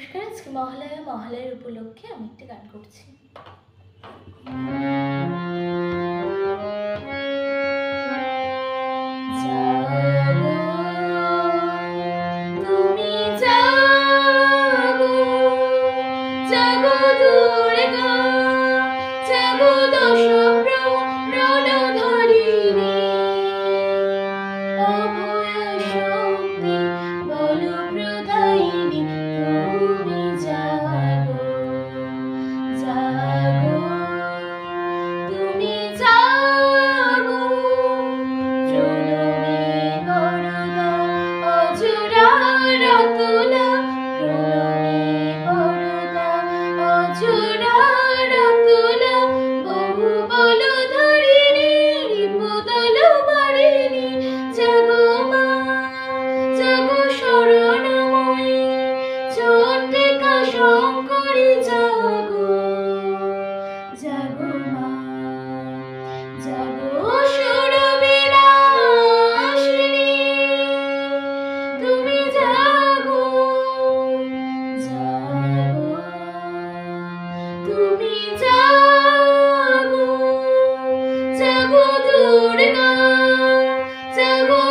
নমস্কার, আজকে মহালয়ার উপলক্ষে আমি একটা গান করছি। তুমি জাগো, জাগো দুর্গা, জাগো দশপ্রণধারিণী, অভয় শক্তি বলপ্রদায়িনী। তুমি জাগো, জাগো, তুমি জাগো, প্রণমী বরদা অজরা রতুলা, প্রণমী বরদা অজরা রতুলা, বহু বলধারিণী রিপুদল বারিণী। জাগো মা, জাগো শরণময়ী, চণ্ডিকা শঙ্করী জাগো, জাগো মা, জাগো সুরবিনাশিনী। তুমি জাগো, জাগো, তুমি জাগো, জাগো দুর্গা, জাগো